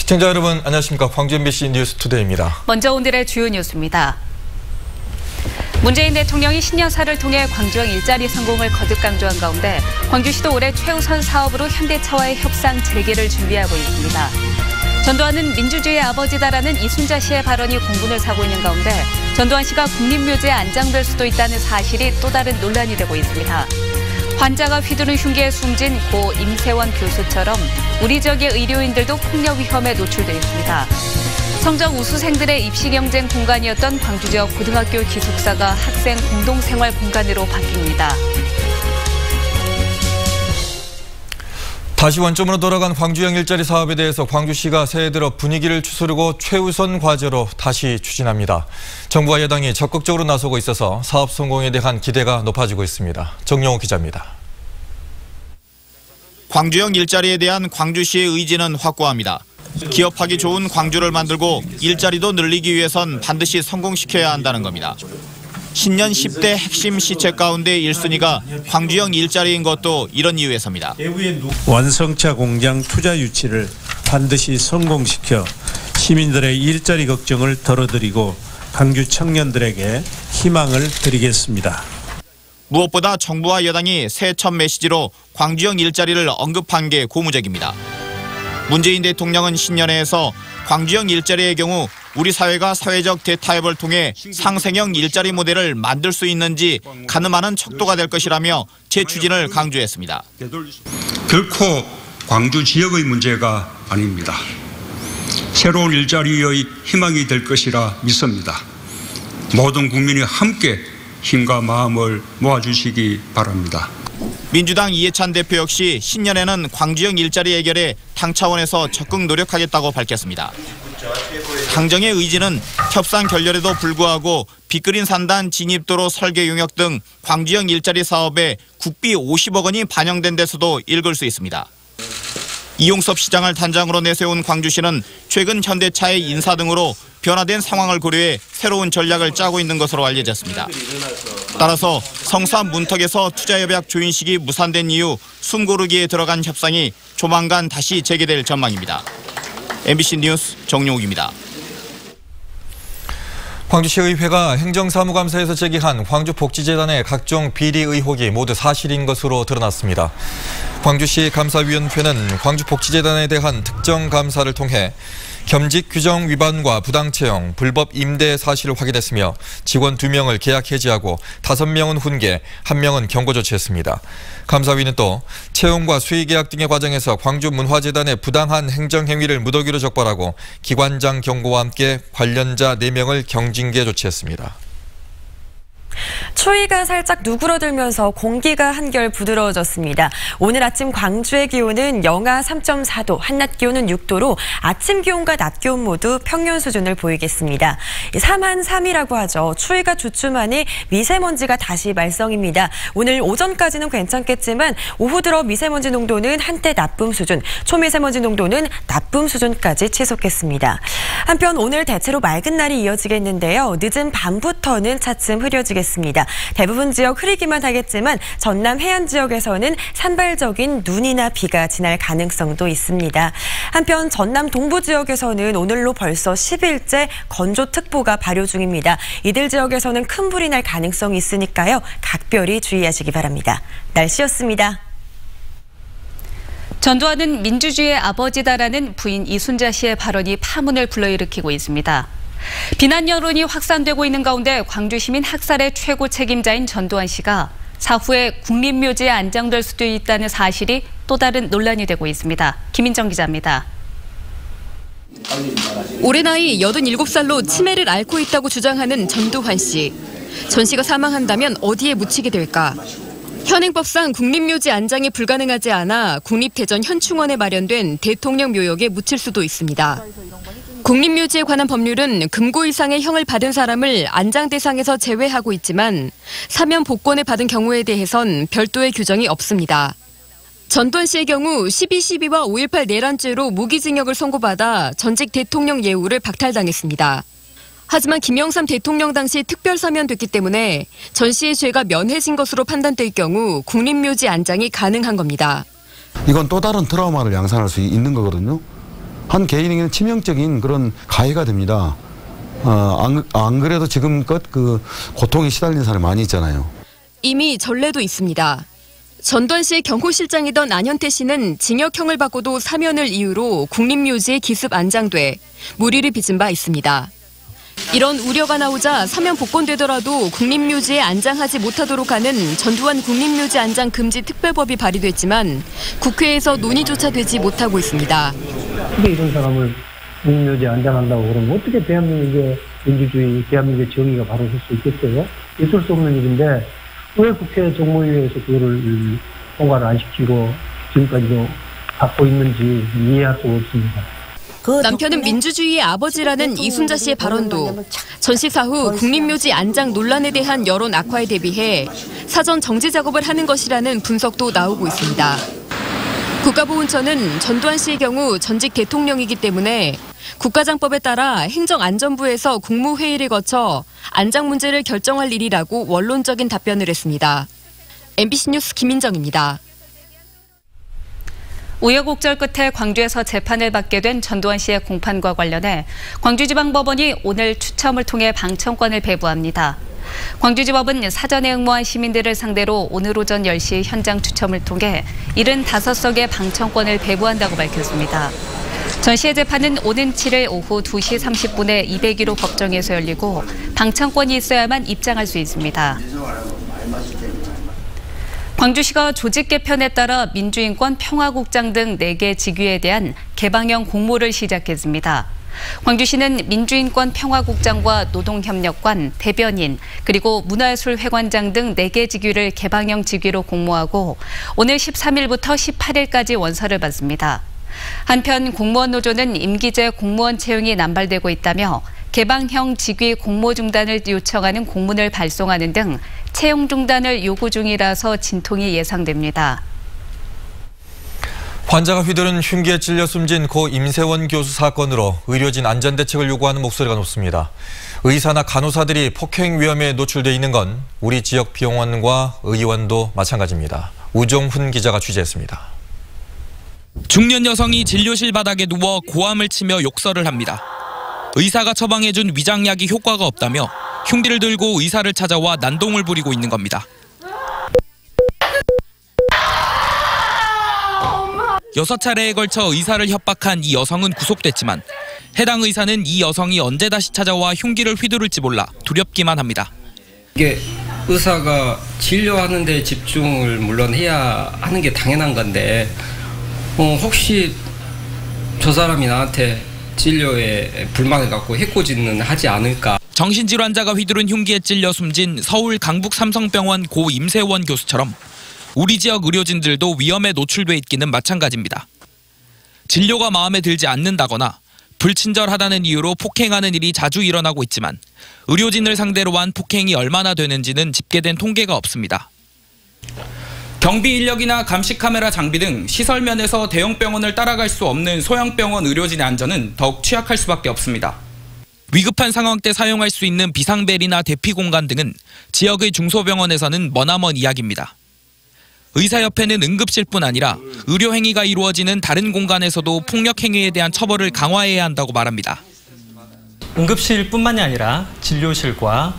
시청자 여러분 안녕하십니까. 광주 MBC 뉴스투데이입니다. 먼저 오늘의 주요 뉴스입니다. 문재인 대통령이 신년사를 통해 광주형 일자리 성공을 거듭 강조한 가운데 광주시도 올해 최우선 사업으로 현대차와의 협상 재개를 준비하고 있습니다. 전두환은 민주주의의 아버지다라는 이순자 씨의 발언이 공분을 사고 있는 가운데 전두환 씨가 국립묘지에 안장될 수도 있다는 사실이 또 다른 논란이 되고 있습니다. 환자가 휘두른 흉기에 숨진 고 임세원 교수처럼 우리 지역의 의료인들도 폭력 위험에 노출돼 있습니다. 성적 우수생들의 입시 경쟁 공간이었던 광주 지역 고등학교 기숙사가 학생 공동생활 공간으로 바뀝니다. 다시 원점으로 돌아간 광주형 일자리 사업에 대해서 광주시가 새해 들어 분위기를 추스르고 최우선 과제로 다시 추진합니다. 정부와 여당이 적극적으로 나서고 있어서 사업 성공에 대한 기대가 높아지고 있습니다. 정용호 기자입니다. 광주형 일자리에 대한 광주시의 의지는 확고합니다. 기업하기 좋은 광주를 만들고 일자리도 늘리기 위해선 반드시 성공시켜야 한다는 겁니다. 신년 10대 핵심 시책 가운데 1순위가 광주형 일자리인 것도 이런 이유에서입니다. 완성차 공장 투자 유치를 반드시 성공시켜 시민들의 일자리 걱정을 덜어드리고 광주 청년들에게 희망을 드리겠습니다. 무엇보다 정부와 여당이 새해 첫 메시지로 광주형 일자리를 언급한 게 고무적입니다. 문재인 대통령은 신년회에서 광주형 일자리의 경우 우리 사회가 사회적 대타협을 통해 상생형 일자리 모델을 만들 수 있는지 가늠하는 척도가 될 것이라며 재추진을 강조했습니다. 결코 광주 지역의 문제가 아닙니다. 새로운 일자리의 희망이 될 것이라 믿습니다. 모든 국민이 함께 힘과 마음을 모아주시기 바랍니다. 민주당 이해찬 대표 역시 신년에는 광주형 일자리 해결에 당 차원에서 적극 노력하겠다고 밝혔습니다. 당정의 의지는 협상 결렬에도 불구하고 빅그린 산단 진입도로 설계 용역 등 광주형 일자리 사업에 국비 50억 원이 반영된 데서도 읽을 수 있습니다. 이용섭 시장을 단장으로 내세운 광주시는 최근 현대차의 인사 등으로 변화된 상황을 고려해 새로운 전략을 짜고 있는 것으로 알려졌습니다. 따라서 성사 문턱에서 투자협약 조인식이 무산된 이후 숨고르기에 들어간 협상이 조만간 다시 재개될 전망입니다. MBC 뉴스 정용욱입니다. 광주시의회가 행정사무감사에서 제기한 광주복지재단의 각종 비리 의혹이 모두 사실인 것으로 드러났습니다. 광주시 감사위원회는 광주복지재단에 대한 특정 감사를 통해 겸직 규정 위반과 부당 채용, 불법 임대 사실을 확인했으며 직원 2명을 계약 해지하고 5명은 훈계, 1명은 경고 조치했습니다. 감사위는 또 채용과 수의계약 등의 과정에서 광주문화재단의 부당한 행정행위를 무더기로 적발하고 기관장 경고와 함께 관련자 4명을 경징계 조치했습니다. 추위가 살짝 누그러들면서 공기가 한결 부드러워졌습니다. 오늘 아침 광주의 기온은 영하 3.4도, 한낮 기온은 6도로 아침 기온과 낮 기온 모두 평년 수준을 보이겠습니다. 3한3이라고 하죠. 추위가 주춤하니 미세먼지가 다시 말썽입니다. 오늘 오전까지는 괜찮겠지만 오후 들어 미세먼지 농도는 한때 나쁨 수준, 초미세먼지 농도는 나쁨 수준까지 치솟겠습니다. 한편 오늘 대체로 맑은 날이 이어지겠는데요. 늦은 밤부터는 차츰 흐려지겠습니다. 대부분 지역 흐리기만 하겠지만 전남 해안 지역에서는 산발적인 눈이나 비가 지날 가능성도 있습니다. 한편 전남 동부 지역에서는 오늘로 벌써 10일째 건조특보가 발효 중입니다. 이들 지역에서는 큰 불이 날 가능성이 있으니까요. 각별히 주의하시기 바랍니다. 날씨였습니다. 전두환은 민주주의의 아버지다라는 부인 이순자 씨의 발언이 파문을 불러일으키고 있습니다. 비난 여론이 확산되고 있는 가운데 광주시민 학살의 최고 책임자인 전두환 씨가 사후에 국립묘지에 안장될 수도 있다는 사실이 또 다른 논란이 되고 있습니다. 김민정 기자입니다. 올해 나이 87살로 치매를 앓고 있다고 주장하는 전두환 씨. 전 씨가 사망한다면 어디에 묻히게 될까? 현행법상 국립묘지 안장이 불가능하지 않아 국립대전 현충원에 마련된 대통령 묘역에 묻힐 수도 있습니다. 국립묘지에 관한 법률은 금고 이상의 형을 받은 사람을 안장 대상에서 제외하고 있지만 사면 복권을 받은 경우에 대해선 별도의 규정이 없습니다. 전두환 씨의 경우 12.12와 5.18 내란죄로 무기징역을 선고받아 전직 대통령 예우를 박탈당했습니다. 하지만 김영삼 대통령 당시 특별 사면됐기 때문에 전 씨의 죄가 면해진 것으로 판단될 경우 국립묘지 안장이 가능한 겁니다. 이건 또 다른 트라우마를 양산할 수 있는 거거든요. 한 개인에게는 치명적인 그런 가해가 됩니다. 안 그래도 지금껏 그 고통에 시달리는 사람이 많이 있잖아요. 이미 전례도 있습니다. 전두환 씨의 경호실장이던 안현태 씨는 징역형을 받고도 사면을 이유로 국립묘지에 기습 안장돼 무리를 빚은 바 있습니다. 이런 우려가 나오자 사면 복권되더라도 국립묘지에 안장하지 못하도록 하는 전두환 국립묘지 안장 금지 특별법이 발의됐지만 국회에서 논의조차 되지 못하고 있습니다. 어떻게 이런 사람을 국립묘지에 안장한다고 그러면 어떻게 대한민국의 민주주의, 대한민국의 정의가 바로 설 수 있겠어요? 있을 수 없는 일인데 왜 국회 정무위에서 그거를 통과를 안 시키고 지금까지도 갖고 있는지 이해할 수가 없습니다. 남편은 민주주의의 아버지라는 이순자 씨의 발언도 전시사 후 국립묘지 안장 논란에 대한 여론 악화에 대비해 사전 정지 작업을 하는 것이라는 분석도 나오고 있습니다. 국가보훈처는 전두환 씨의 경우 전직 대통령이기 때문에 국가장법에 따라 행정안전부에서 국무회의를 거쳐 안장 문제를 결정할 일이라고 원론적인 답변을 했습니다. MBC 뉴스 김민정입니다. 우여곡절 끝에 광주에서 재판을 받게 된 전두환 씨의 공판과 관련해 광주지방법원이 오늘 추첨을 통해 방청권을 배부합니다. 광주지법은 사전에 응모한 시민들을 상대로 오늘 오전 10시 현장 추첨을 통해 75석의 방청권을 배부한다고 밝혔습니다. 전 씨의 재판은 오는 7일 오후 2시 30분에 201호 법정에서 열리고 방청권이 있어야만 입장할 수 있습니다. 광주시가 조직 개편에 따라 민주인권 평화국장 등 4개 직위에 대한 개방형 공모를 시작했습니다. 광주시는 민주인권 평화국장과 노동협력관, 대변인, 그리고 문화예술회관장 등 4개 직위를 개방형 직위로 공모하고 오늘 13일부터 18일까지 원서를 받습니다. 한편 공무원 노조는 임기제 공무원 채용이 남발되고 있다며 개방형 직위 공모 중단을 요청하는 공문을 발송하는 등 채용 중단을 요구 중이라서 진통이 예상됩니다. 환자가 휘두른 흉기에 찔려 숨진 고 임세원 교수 사건으로 의료진 안전대책을 요구하는 목소리가 높습니다. 의사나 간호사들이 폭행 위험에 노출돼 있는 건 우리 지역 병원과 의원도 마찬가지입니다. 우종훈 기자가 취재했습니다. 중년 여성이 진료실 바닥에 누워 고함을 치며 욕설을 합니다. 의사가 처방해준 위장약이 효과가 없다며 흉기를 들고 의사를 찾아와 난동을 부리고 있는 겁니다. 6차례에 걸쳐 의사를 협박한 이 여성은 구속됐지만 해당 의사는 이 여성이 언제 다시 찾아와 흉기를 휘두를지 몰라 두렵기만 합니다. 이게 의사가 진료하는 데 집중을 물론 해야 하는 게 당연한 건데 혹시 저 사람이 나한테 진료에 불만을 갖고 해코지는 하지 않을까. 정신질환자가 휘두른 흉기에 찔려 숨진 서울 강북 삼성병원 고 임세원 교수처럼 우리 지역 의료진들도 위험에 노출돼 있기는 마찬가지입니다. 진료가 마음에 들지 않는다거나 불친절하다는 이유로 폭행하는 일이 자주 일어나고 있지만 의료진을 상대로 한 폭행이 얼마나 되는지는 집계된 통계가 없습니다. 경비 인력이나 감시 카메라 장비 등 시설 면에서 대형 병원을 따라갈 수 없는 소형 병원 의료진의 안전은 더욱 취약할 수밖에 없습니다. 위급한 상황 때 사용할 수 있는 비상벨이나 대피 공간 등은 지역의 중소병원에서는 머나먼 이야기입니다. 의사협회는 응급실뿐 아니라 의료행위가 이루어지는 다른 공간에서도 폭력행위에 대한 처벌을 강화해야 한다고 말합니다. 응급실뿐만이 아니라 진료실과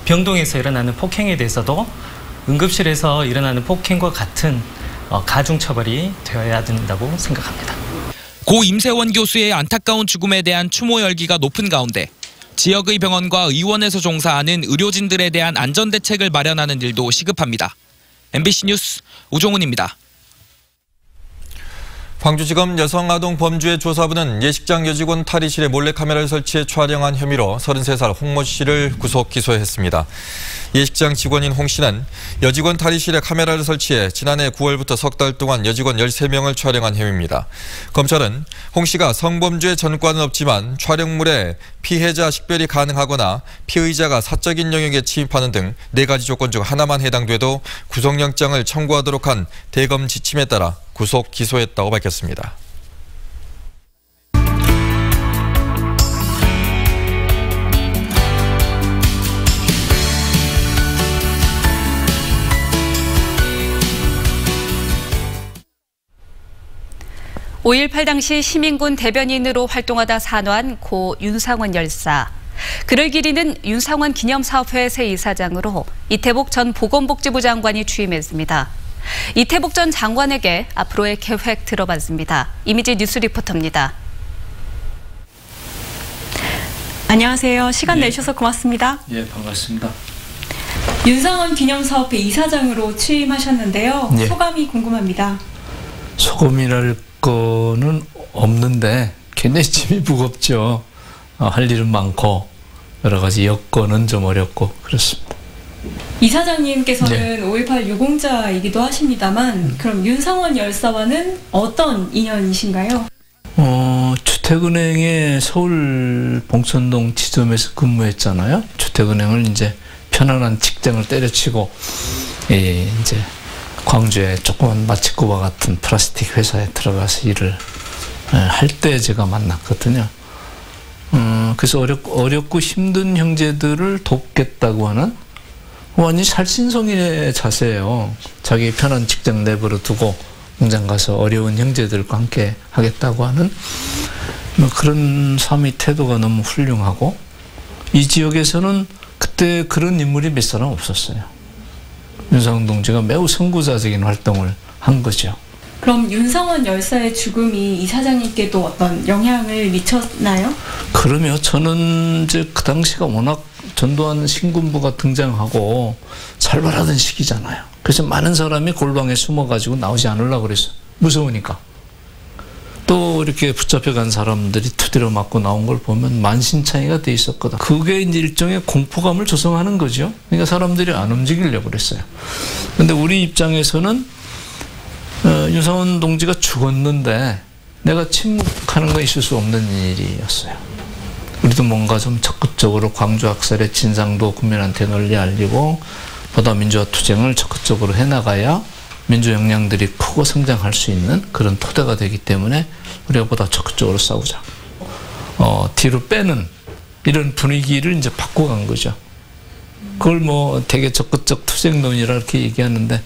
병동에서 일어나는 폭행에 대해서도 응급실에서 일어나는 폭행과 같은 가중처벌이 되어야 된다고 생각합니다. 고 임세원 교수의 안타까운 죽음에 대한 추모 열기가 높은 가운데 지역의 병원과 의원에서 종사하는 의료진들에 대한 안전대책을 마련하는 일도 시급합니다. MBC 뉴스 우종훈입니다. 광주지검 여성아동범죄 조사부는 예식장 여직원 탈의실에 몰래카메라를 설치해 촬영한 혐의로 33살 홍모 씨를 구속 기소했습니다. 예식장 직원인 홍 씨는 여직원 탈의실에 카메라를 설치해 지난해 9월부터 석 달 동안 여직원 13명을 촬영한 혐의입니다. 검찰은 홍 씨가 성범죄 전과는 없지만 촬영물에 피해자 식별이 가능하거나 피의자가 사적인 영역에 침입하는 등 4가지 조건 중 하나만 해당돼도 구속영장을 청구하도록 한 대검 지침에 따라 구속 기소했다고 밝혔습니다. 5.18 당시 시민군 대변인으로 활동하다 산화한 고 윤상원 열사. 그를 기리는 윤상원 기념사업회 새 이사장으로 이태복 전 보건복지부 장관이 취임했습니다. 이태복 전 장관에게 앞으로의 계획 들어봤습니다. 이미지 뉴스 리포터입니다. 안녕하세요. 시간 내주셔서 고맙습니다. 예, 반갑습니다. 윤상원 기념사업회 이사장으로 취임하셨는데요. 예. 소감이 궁금합니다. 소감이랄 거는 없는데 굉장히 짐이 무겁죠. 할 일은 많고 여러 가지 여건은 좀 어렵고 그렇습니다. 이사장님께서는 5.18 유공자이기도 하십니다만 그럼 윤상원 열사와는 어떤 인연이신가요? 주택은행의 서울 봉천동 지점에서 근무했잖아요. 주택은행을 이제 편안한 직장을 때려치고 이제 광주에 조그만 마치코바 같은 플라스틱 회사에 들어가서 일을 할 때 제가 만났거든요. 그래서 어렵고 힘든 형제들을 돕겠다고 하는 완전히 살신성인의 자세예요. 자기 편한 직장 내버려 두고 공장 가서 어려운 형제들과 함께 하겠다고 하는 그런 삶의 태도가 너무 훌륭하고 이 지역에서는 그때 그런 인물이 몇 사람 없었어요. 윤상원 동지가 매우 선구자적인 활동을 한 거죠. 그럼 윤상원 열사의 죽음이 이사장님께도 어떤 영향을 미쳤나요? 그러면 저는 이제 그 당시가 워낙 전두환 신군부가 등장하고 살벌하던 시기잖아요. 그래서 많은 사람이 골방에 숨어가지고 나오지 않으려고 그랬어요. 무서우니까. 또 이렇게 붙잡혀간 사람들이 두드려 맞고 나온 걸 보면 만신창이가 돼 있었거든. 그게 이제 일종의 공포감을 조성하는 거죠. 그러니까 사람들이 안 움직이려고 그랬어요. 근데 우리 입장에서는 윤상원 동지가 죽었는데 내가 침묵하는 건 있을 수 없는 일이었어요. 우리도 뭔가 좀 적극적으로 광주 학살의 진상도 국민한테 널리 알리고 보다 민주화 투쟁을 적극적으로 해나가야 민주 역량들이 크고 성장할 수 있는 그런 토대가 되기 때문에 우리가 보다 적극적으로 싸우자. 뒤로 빼는 이런 분위기를 이제 바꿔간 거죠. 그걸 뭐 되게 적극적 투쟁론이라 이렇게 얘기하는데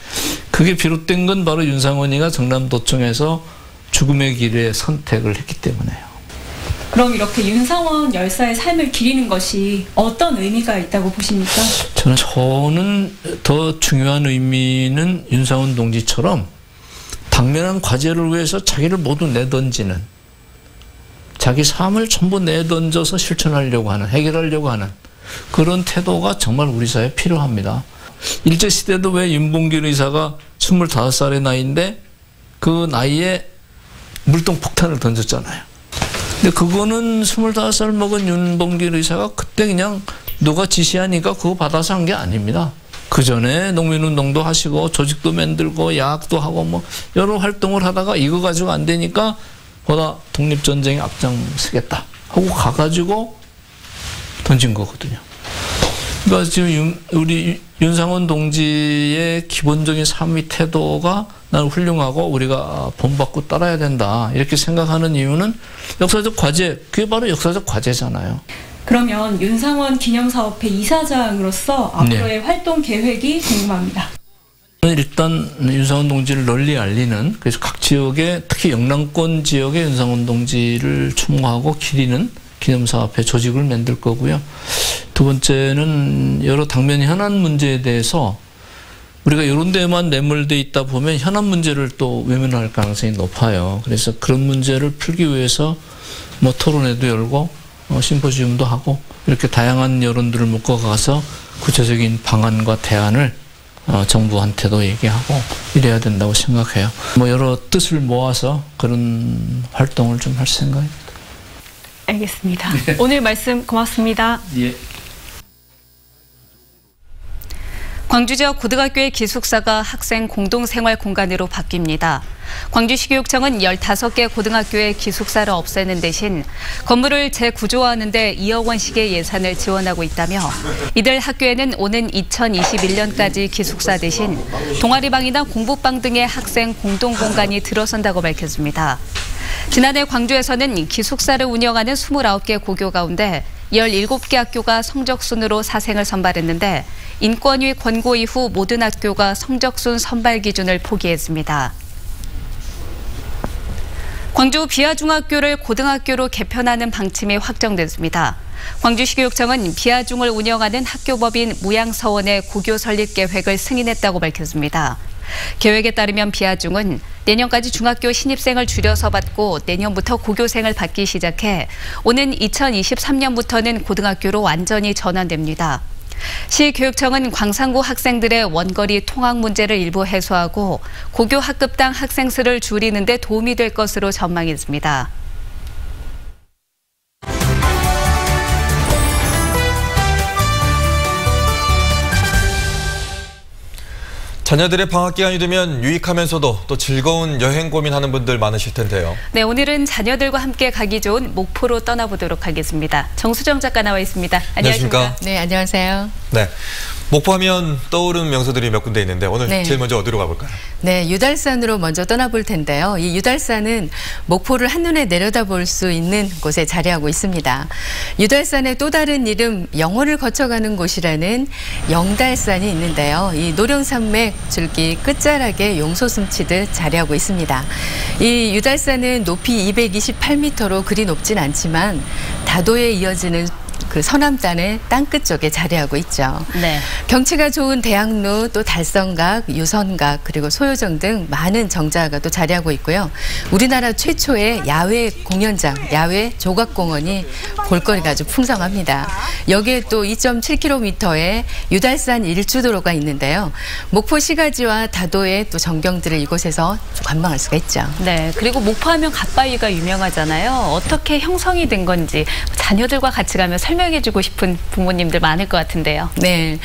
그게 비롯된 건 바로 윤상원이가 전남도청에서 죽음의 길에 선택을 했기 때문에요. 그럼 이렇게 윤상원 열사의 삶을 기리는 것이 어떤 의미가 있다고 보십니까? 저는 더 중요한 의미는 윤상원 동지처럼 당면한 과제를 위해서 자기를 모두 내던지는 자기 삶을 전부 내던져서 실천하려고 하는 해결하려고 하는 그런 태도가 정말 우리 사회에 필요합니다. 일제시대도 왜 윤봉길 의사가 25살의 나이인데 그 나이에 물동 폭탄을 던졌잖아요. 근데 그거는 25살 먹은 윤봉길 의사가 그때 그냥 누가 지시하니까 그거 받아서 한 게 아닙니다. 그 전에 농민운동도 하시고 조직도 만들고 야학도 하고 뭐 여러 활동을 하다가 이거 가지고 안 되니까 보다 독립전쟁에 앞장서겠다 하고 가가지고 던진 거거든요. 그러니까 지금 우리 윤상원 동지의 기본적인 삶의 태도가 나는 훌륭하고 우리가 본받고 따라야 된다 이렇게 생각하는 이유는 역사적 과제, 그게 바로 역사적 과제잖아요. 그러면 윤상원 기념사업회 이사장으로서 앞으로의 활동 계획이 궁금합니다. 일단 윤상원 동지를 널리 알리는, 그래서 각 지역에 특히 영남권 지역에 윤상원 동지를 추모하고 기리는 기념사업회 조직을 만들 거고요. 두 번째는 여러 당면 현안 문제에 대해서 우리가 이런 데만 매몰돼 있다 보면 현안 문제를 또 외면할 가능성이 높아요. 그래서 그런 문제를 풀기 위해서 뭐 토론회도 열고 심포지움도 하고 이렇게 다양한 여론들을 묶어가서 구체적인 방안과 대안을 정부한테도 얘기하고 이래야 된다고 생각해요. 뭐 여러 뜻을 모아서 그런 활동을 좀 할 생각입니다. 알겠습니다. 네. 오늘 말씀 고맙습니다. 예. 광주 지역 고등학교의 기숙사가 학생 공동생활 공간으로 바뀝니다. 광주시 교육청은 15개 고등학교의 기숙사를 없애는 대신 건물을 재구조화하는 데 2억 원씩의 예산을 지원하고 있다며 이들 학교에는 오는 2021년까지 기숙사 대신 동아리방이나 공부방 등의 학생 공동공간이 들어선다고 밝혔습니다. 지난해 광주에서는 기숙사를 운영하는 29개 고교 가운데 17개 학교가 성적순으로 사생을 선발했는데 인권위 권고 이후 모든 학교가 성적순 선발 기준을 포기했습니다. 광주 비아중학교를 고등학교로 개편하는 방침이 확정됐습니다. 광주시 교육청은 비아중을 운영하는 학교법인 무양서원의 고교 설립 계획을 승인했다고 밝혔습니다. 계획에 따르면 비아중은 내년까지 중학교 신입생을 줄여서 받고 내년부터 고교생을 받기 시작해 오는 2023년부터는 고등학교로 완전히 전환됩니다. 시교육청은 광산구 학생들의 원거리 통학 문제를 일부 해소하고 고교 학급당 학생 수를 줄이는 데 도움이 될 것으로 전망했습니다. 자녀들의 방학 기간이 되면 유익하면서도 또 즐거운 여행 고민하는 분들 많으실 텐데요. 네, 오늘은 자녀들과 함께 가기 좋은 목포로 떠나보도록 하겠습니다. 정수정 작가 나와 있습니다. 안녕하십니까? 네, 안녕하세요. 네, 목포하면 떠오르는 명소들이 몇 군데 있는데 오늘 네. 제일 먼저 어디로 가볼까요? 네, 유달산으로 먼저 떠나볼 텐데요. 이 유달산은 목포를 한눈에 내려다볼 수 있는 곳에 자리하고 있습니다. 유달산의 또 다른 이름 영월을 거쳐가는 곳이라는 영달산이 있는데요. 이 노령산맥 줄기 끝자락에 용소숨치듯 자리하고 있습니다. 이 유달산은 높이 228m로 그리 높진 않지만 다도에 이어지는 그 서남단의 땅끝 쪽에 자리하고 있죠. 네. 경치가 좋은 대학로, 또 달성각, 유선각, 그리고 소요정 등 많은 정자가 또 자리하고 있고요. 우리나라 최초의 야외 공연장, 야외 조각공원이 볼거리가 아주 풍성합니다. 여기에 또 2.7km의 유달산 일주도로가 있는데요. 목포 시가지와 다도의 또 전경들을 이곳에서 관망할 수가 있죠. 네, 그리고 목포하면 갓바위가 유명하잖아요. 어떻게 형성이 된 건지 자녀들과 같이 가면 설명해주고 싶은 부모님들 많을 것 같은데요. 네.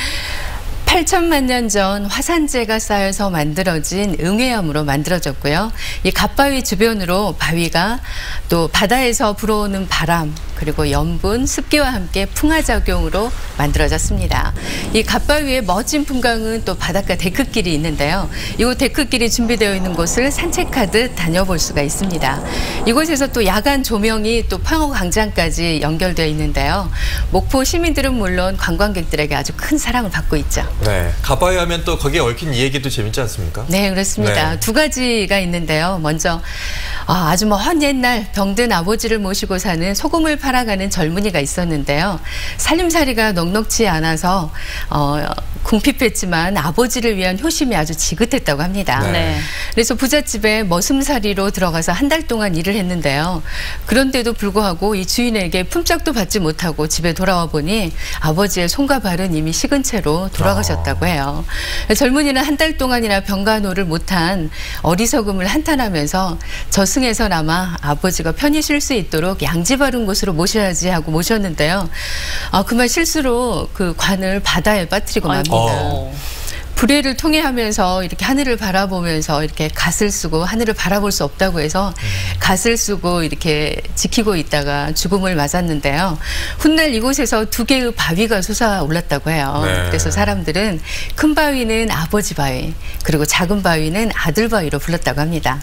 8천만 년 전 화산재가 쌓여서 만들어진 응해암으로 만들어졌고요. 이 갓바위 주변으로 바위가 또 바다에서 불어오는 바람 그리고 염분, 습기와 함께 풍화작용으로 만들어졌습니다. 이 갓바위의 멋진 풍광은 또 바닷가 데크길이 있는데요. 이곳 데크길이 준비되어 있는 곳을 산책하듯 다녀볼 수가 있습니다. 이곳에서 또 야간 조명이 또 평화광장까지 연결되어 있는데요. 목포 시민들은 물론 관광객들에게 아주 큰 사랑을 받고 있죠. 네, 갓바위 하면 또 거기에 얽힌 이 얘기도 재밌지 않습니까? 네, 그렇습니다. 네. 두 가지가 있는데요. 먼저 아주 먼 옛날 병든 아버지를 모시고 사는 소금을 팔아가는 젊은이가 있었는데요. 살림살이가 넉넉지 않아서 궁핍했지만 아버지를 위한 효심이 아주 지긋했다고 합니다. 네. 그래서 부잣집에 머슴살이로 들어가서 한 달 동안 일을 했는데요. 그런데도 불구하고 이 주인에게 품짝도 받지 못하고 집에 돌아와 보니 아버지의 손과 발은 이미 식은 채로 돌아가셨다고 해요. 젊은이는 한 달 동안이나 병간호를 못한 어리석음을 한탄하면서 저승에서나마 아버지가 편히 쉴 수 있도록 양지 바른 곳으로 모셔야지 하고 모셨는데요. 그만 실수로 그 관을 바다에 빠뜨리고 맙니다. 불의를 통해하면서 이렇게 하늘을 바라보면서 이렇게 갓을 쓰고 하늘을 바라볼 수 없다고 해서 갓을 쓰고 이렇게 지키고 있다가 죽음을 맞았는데요. 훗날 이곳에서 두 개의 바위가 솟아올랐다고 해요. 네. 그래서 사람들은 큰 바위는 아버지 바위, 그리고 작은 바위는 아들 바위로 불렀다고 합니다.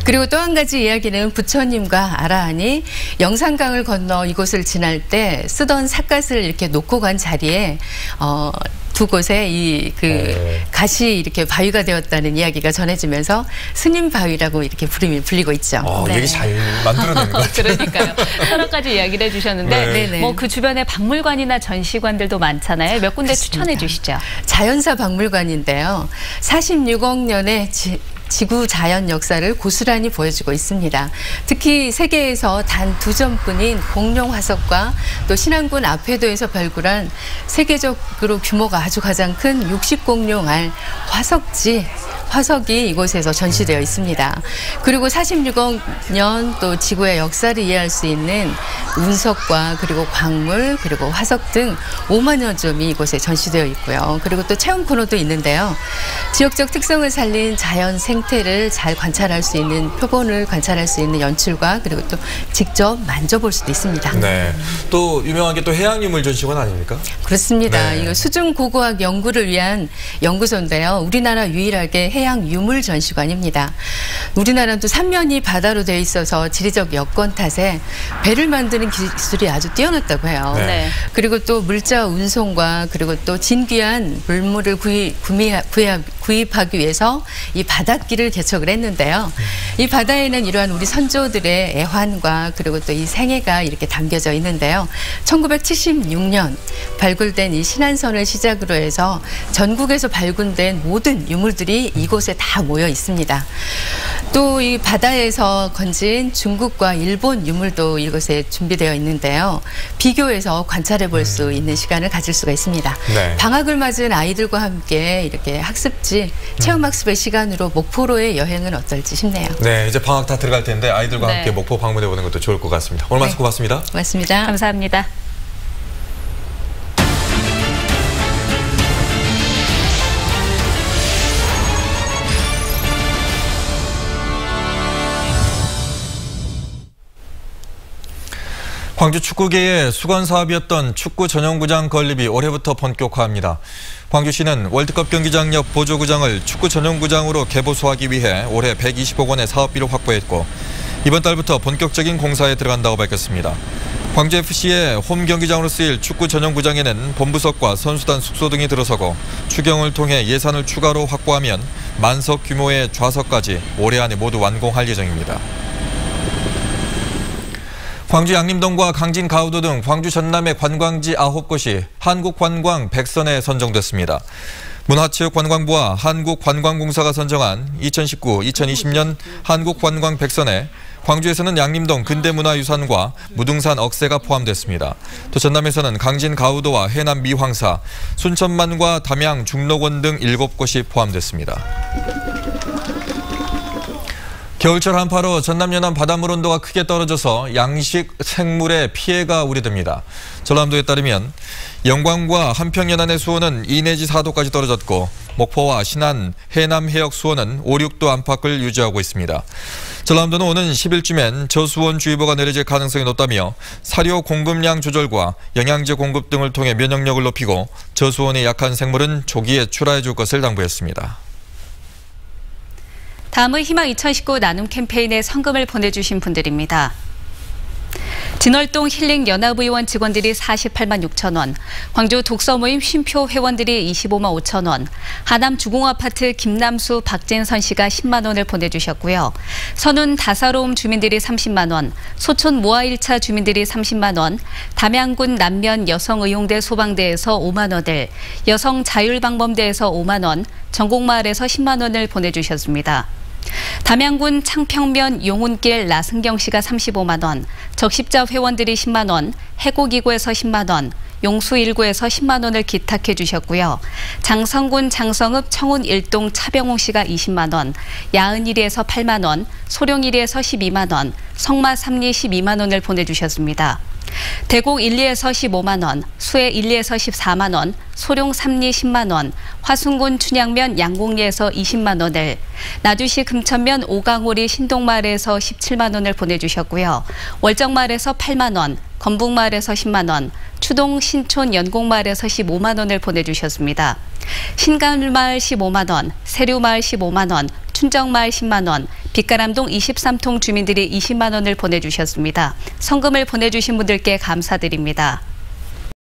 그리고 또 한 가지 이야기는 부처님과 아라한이 영산강을 건너 이곳을 지날 때 쓰던 삿갓을 이렇게 놓고 간 자리에 두 곳에 이 갓이 이렇게 바위가 되었다는 이야기가 전해지면서 스님 바위라고 이렇게 불리고 있죠. 얘기 잘 만들어낸 것 같아요. 그러니까요. 여러 가지 이야기를 해주셨는데 네. 뭐 그 주변에 박물관이나 전시관들도 많잖아요. 몇 군데 추천해 주시죠. 자연사 박물관인데요. 46억 년의 지구 자연 역사를 고스란히 보여주고 있습니다. 특히 세계에서 단 2점뿐인 공룡 화석과 또 신안군 앞회도에서 발굴한 세계적으로 규모가 아주 가장 큰 60공룡 알 화석이 이곳에서 전시되어 있습니다. 그리고 46억 년 또 지구의 역사를 이해할 수 있는 운석과 그리고 광물 그리고 화석 등 5만여 점이 이곳에 전시되어 있고요. 그리고 또 체험 코너도 있는데요. 지역적 특성을 살린 자연 생태를 잘 관찰할 수 있는 표본을 관찰할 수 있는 연출과 그리고 또 직접 만져볼 수도 있습니다. 네. 또 유명한 게 또 해양유물 전시관 아닙니까? 그렇습니다. 네. 이거 수중 고고학 연구를 위한 연구소인데요. 우리나라 유일하게 해양 유물 전시관입니다. 우리나라는 또 삼면이 바다로 되어 있어서 지리적 여건 탓에 배를 만드는 기술이 아주 뛰어났다고 해요. 네. 그리고 또 물자 운송과 그리고 또 진귀한 물물을 구입하기 위해서 이 바닷길을 개척을 했는데요. 이 바다에는 이러한 우리 선조들의 애환과 그리고 또 이 생애가 이렇게 담겨져 있는데요. 1976년 발굴된 이 신안선을 시작으로 해서 전국에서 발굴된 모든 유물들이 이곳에 다 모여 있습니다. 또 이 바다에서 건진 중국과 일본 유물도 이곳에 준비되어 있는데요. 비교해서 관찰해 볼 수 있는 시간을 가질 수가 있습니다. 네. 방학을 맞은 아이들과 함께 이렇게 학습지, 체험학습의 시간으로 목포로의 여행은 어떨지 싶네요. 네, 이제 방학 다 들어갈 텐데 아이들과 네. 함께 목포 방문해 보는 것도 좋을 것 같습니다. 오늘 말씀 고맙습니다. 고맙습니다. 감사합니다. 광주 축구계의 수건 사업이었던 축구 전용구장 건립이 올해부터 본격화합니다. 광주시는 월드컵 경기장 옆 보조구장을 축구 전용구장으로 개보수하기 위해 올해 120억 원의 사업비를 확보했고 이번 달부터 본격적인 공사에 들어간다고 밝혔습니다. 광주FC의 홈 경기장으로 쓰일 축구 전용구장에는 본부석과 선수단 숙소 등이 들어서고 추경을 통해 예산을 추가로 확보하면 만석 규모의 좌석까지 올해 안에 모두 완공할 예정입니다. 광주 양림동과 강진 가우도 등 광주 전남의 관광지 9곳이 한국관광 100선에 선정됐습니다. 문화체육관광부와 한국관광공사가 선정한 2019-2020년 한국관광 100선에 광주에서는 양림동 근대문화유산과 무등산 억새가 포함됐습니다. 또 전남에서는 강진 가우도와 해남 미황사, 순천만과 담양 중록원 등 7곳이 포함됐습니다. 겨울철 한파로 전남 연안 바닷물 온도가 크게 떨어져서 양식 생물에 피해가 우려됩니다. 전남도에 따르면 영광과 한평 연안의 수온은 2 내지 4도까지 떨어졌고 목포와 신안, 해남 해역 수온은 5, 6도 안팎을 유지하고 있습니다. 전남도는 오는 10일쯤엔 저수온주의보가 내려질 가능성이 높다며 사료 공급량 조절과 영양제 공급 등을 통해 면역력을 높이고 저수온이 약한 생물은 조기에 출하해 줄 것을 당부했습니다. 다음은 희망 2019 나눔 캠페인에 성금을 보내주신 분들입니다. 진월동 힐링연합의원 직원들이 48만 6천 원, 광주 독서모임 쉼표 회원들이 25만 5천 원, 하남 주공아파트 김남수 박진선 씨가 10만 원을 보내주셨고요. 선운 다사로움 주민들이 30만 원, 소촌 모아 1차 주민들이 30만 원, 담양군 남면 여성의용대 소방대에서 5만 원을, 여성자율방범대에서 5만 원, 전곡마을에서 10만 원을 보내주셨습니다. 담양군 창평면 용운길 나승경 씨가 35만 원, 적십자 회원들이 10만 원, 해고기구에서 10만 원, 용수1구에서 10만 원을 기탁해 주셨고요. 장성군 장성읍 청운 1동 차병홍 씨가 20만 원, 야은일이에서 8만 원, 소룡일이에서 12만 원, 성마 3리 12만 원을 보내주셨습니다. 대곡 1리에서 15만 원, 수해 1리에서 14만 원, 소룡 3리 10만 원, 화순군 춘향면 양곡리에서 20만 원을, 나주시 금천면 오강오리 신동마을에서 17만 원을 보내주셨고요. 월정마을에서 8만 원, 건북마을에서 10만 원, 추동 신촌 연곡마을에서 15만 원을 보내주셨습니다. 신간마을 15만 원, 세류마을 15만 원, 춘정마을 10만 원, 빛가람동 23통 주민들이 20만 원을 보내주셨습니다. 성금을 보내주신 분들께 감사드립니다.